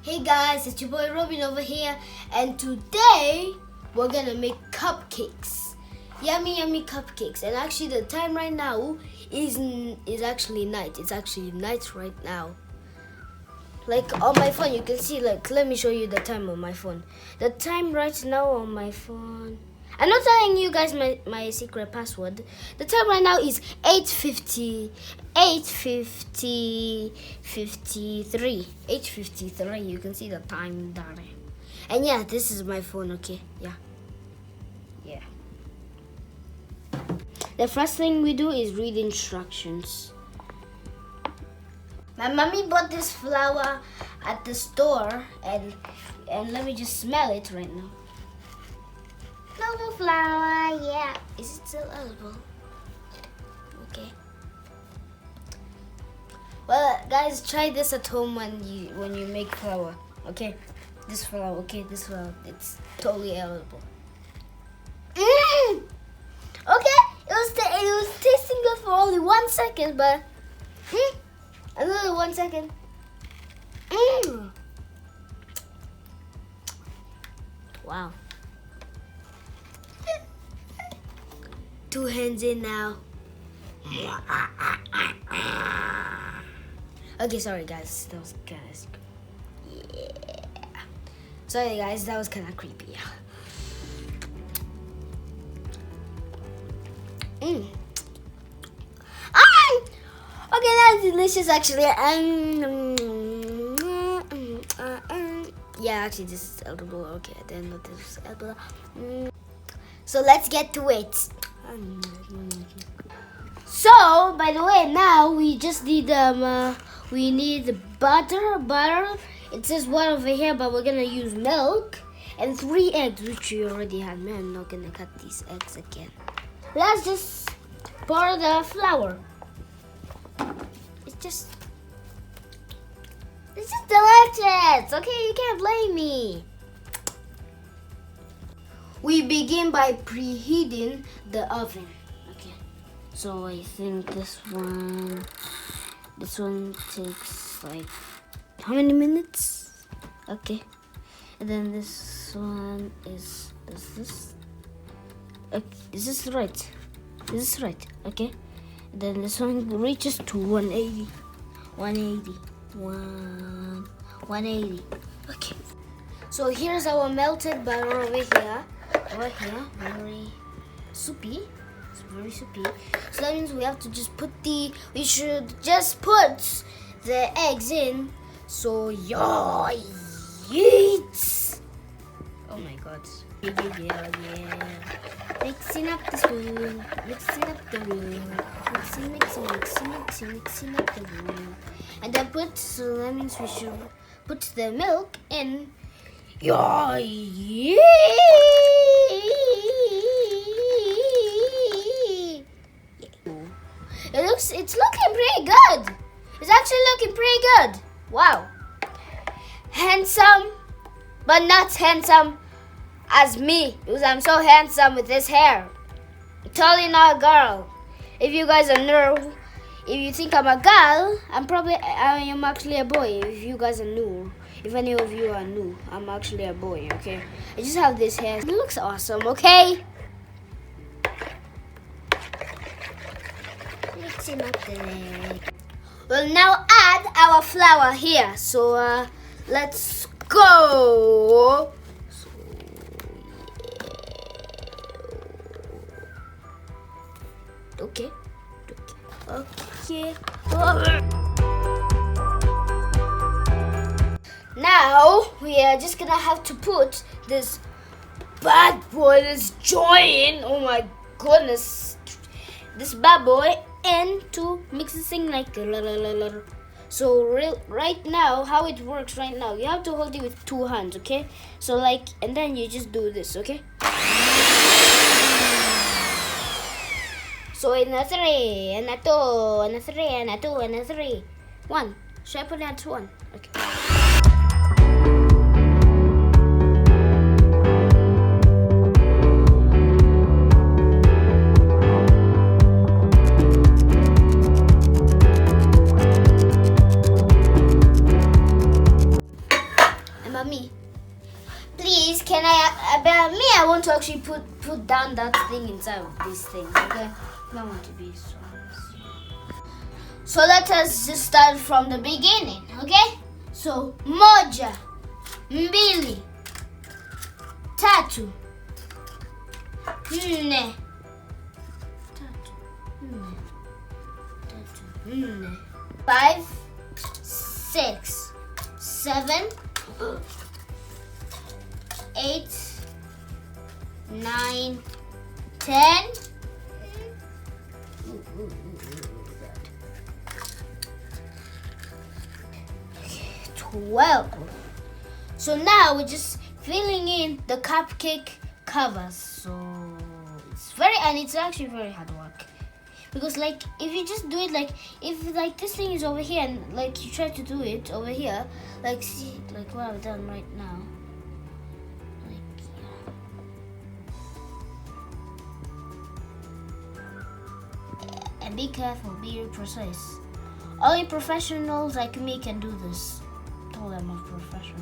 Hey guys, it's your boy Robin over here, and today we're gonna make cupcakes. Yummy cupcakes. And actually the time right now is actually night. It's actually night right now. Like on my phone you can see, like, let me show you the time on my phone. The time right now on my phone, I'm not telling you guys my secret password. The time right now is 8:53. 8:53. You can see the time there. And yeah, this is my phone, okay? Yeah. The first thing we do is read instructions. My mommy bought this flour at the store, and let me just smell it right now. No flour, yeah. Is it still edible? Okay. Well, guys, try this at home when you make flour. Okay, this flour. It's totally edible. Okay, it was tasting good for only 1 second, but another 1 second. Wow. 2 hands in now. Okay, sorry guys, that was kind of secret. Yeah. Sorry guys, that was kind of creepy. Okay, that's delicious actually. Yeah, actually this is edible. Okay, I didn't know this was edible. So let's get to it. So, by the way, now we just need we need butter. It says one over here, but we're gonna use milk and 3 eggs, which we already had. Man, I'm not gonna cut these eggs again. Let's just pour the flour. It's just delicious. Okay, you can't blame me. We begin by preheating the oven. Okay, so I think this one takes like how many minutes? Okay, and then this one is this. Okay, is this right? Okay, and then this one reaches to 180. 180. Okay, so here's our melted butter over here. Very soupy. It's very soupy. So that means we should just put the eggs in. So yeet! Oh my god. Yeah. Mixing up the spoon. Mixing up the room. Mixing up the room. And then so that means we should put the milk in. Yeah. It's looking pretty good. It's actually looking pretty good. Wow. Handsome, but not handsome as me, because I'm so handsome with this hair. I'm totally not a girl. If you guys are new, if you think I'm a girl, I am actually a boy. If you guys are new, if any of you are new, I'm actually a boy, okay? I just have this hair. It looks awesome, okay? Mixing up the egg. We'll now add our flour here. So let's go. Okay. Now we are just gonna have to put this bad boy, this joint, oh my goodness, this bad boy in to mix this thing like. So right now, how it works right now, you have to hold it with 2 hands, okay? So like, and then you just do this, okay? So in a 3, and a 2, and a 3, and a 2, and a 3. 1. Should I put it at 1? Okay. but me. Please, can I? But me, I want to actually put down that thing inside of this thing. Okay, I want to be so. So let us just start from the beginning. Okay. So moja, mbili, tatu, nne, tatu, 5, 6, 7, 8, 9, 10. 12. So now we're just filling in the cupcake covers. So it's actually very hard work, because like if you just do it like if like this thing is over here and like you try to do it over here, like see like what I've done right now. Like yeah. And be careful, be precise. Only professionals like me can do this. Told I'm a professional.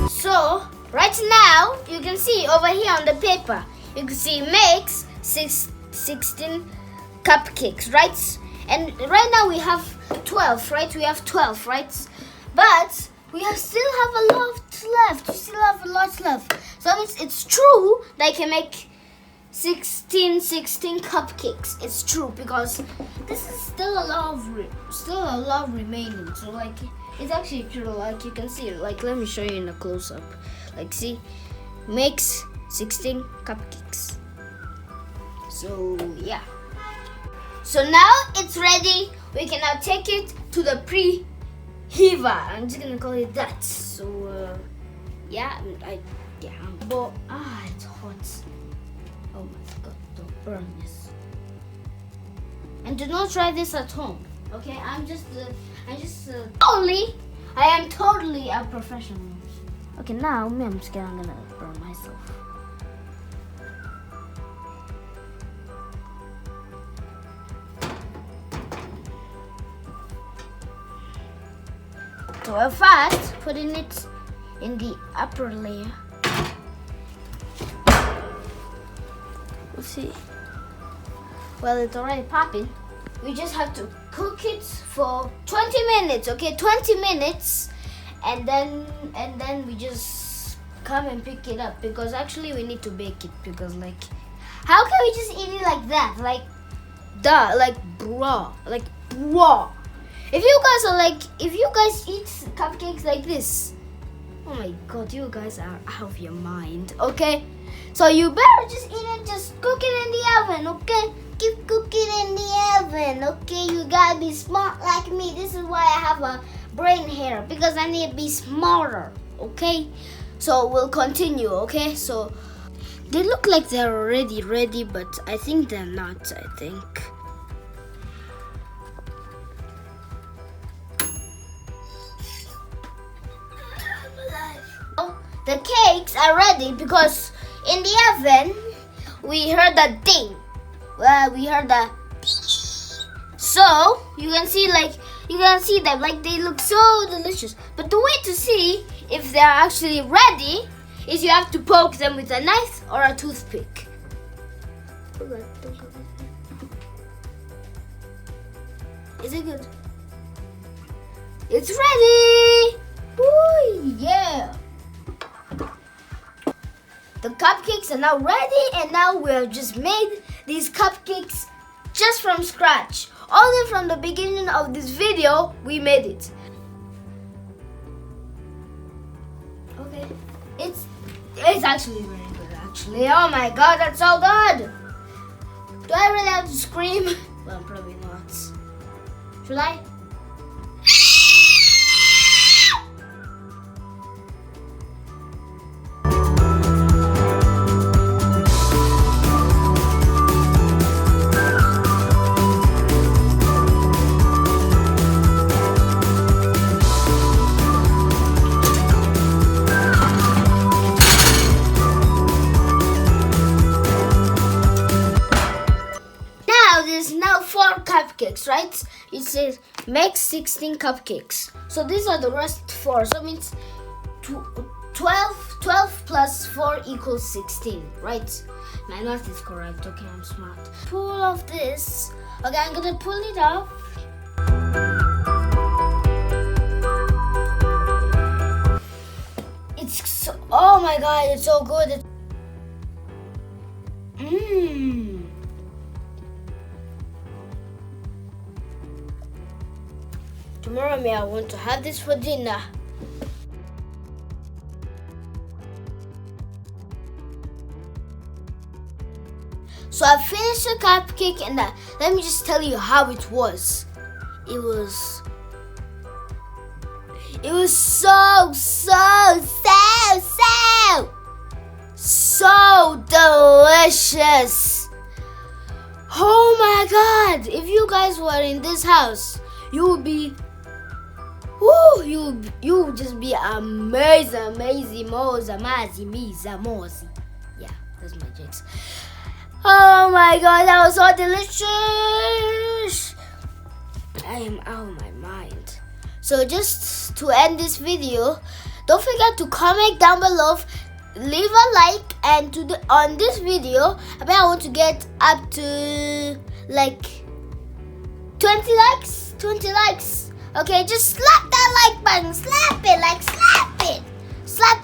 So right now you can see over here on the paper, you can see makes 16 cupcakes, right? And right now we have 12, right? We have 12, right? But still have a lot left. We still have a lot left. So it's true that I can make 16 cupcakes. It's true, because this is still a lot remaining. So like it's actually true. Like you can see. Like let me show you in a close up. Like see, makes 16 cupcakes. So yeah. So now it's ready. We can now take it to the Hiva, I'm just gonna call it that. So yeah, but it's hot. Oh my god, don't burn this. And do not try this at home. Okay, I am totally a professional. Okay, now I'm scared I'm gonna burn myself. So we're fast putting it in the upper layer. Let's see. Well, it's already popping. We just have to cook it for 20 minutes, okay? 20 minutes, and then we just come and pick it up, because actually we need to bake it, because like how can we just eat it like that? Like duh, like bruh. If you guys eat cupcakes like this, oh my god, you guys are out of your mind, okay? So you better just eat it, just cook it in the oven, okay? Keep cooking in the oven, okay? You gotta be smart like me. This is why I have a brain here, because I need to be smarter, okay? So we'll continue, okay? So they look like they're already ready, but I think they're not, I think. The cakes are ready, because in the oven we heard that ding. We heard that. So you can see them like they look so delicious. But the way to see if they're actually ready is you have to poke them with a knife or a toothpick. Is it good? It's ready! Ooh, yeah! The cupcakes are now ready, and now we have just made these cupcakes just from scratch. Only from the beginning of this video, we made it. Okay, it's actually very good, actually. Oh my god, that's so good! Do I really have to scream? Well, probably not. Should I? cupcakes, right? It says make 16 cupcakes. So these are the rest 4. So it means 12 plus 4 equals 16, right? My math is correct. Okay, I'm smart. Pull off this. Okay, I'm gonna pull it off. It's so, oh my god, it's so good. Tomorrow, I want to have this for dinner. So I finished the cupcake, and let me just tell you how it was. It was so delicious. Oh my god, if you guys were in this house, you would be you would just be amazing, yeah, that's my jokes. Oh my god, that was so delicious. I am out of my mind. So just to end this video, don't forget to comment down below, leave a like, and on this video, I want to get up to like 20 likes. 20 likes. Okay, just slap that like button. Slap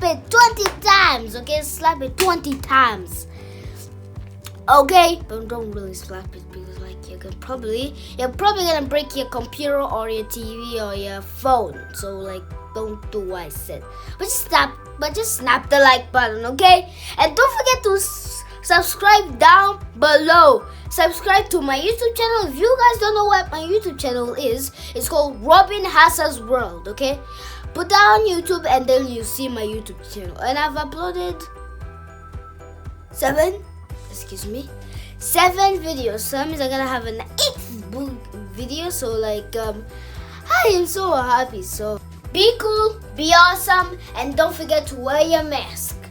it 20 times. Okay, slap it 20 times. Okay, but don't really slap it because like you're probably gonna break your computer or your TV or your phone. So like don't do what I said. But just snap the like button, okay? And don't forget to subscribe down below. Subscribe to my YouTube channel. If you guys don't know what my YouTube channel is, it's called Robin Hassa's World, okay? Put that on YouTube and then you see my YouTube channel. And I've uploaded 7 videos. So that means I'm gonna have an 8th video. So like I am so happy. So be cool, be awesome, and don't forget to wear your mask.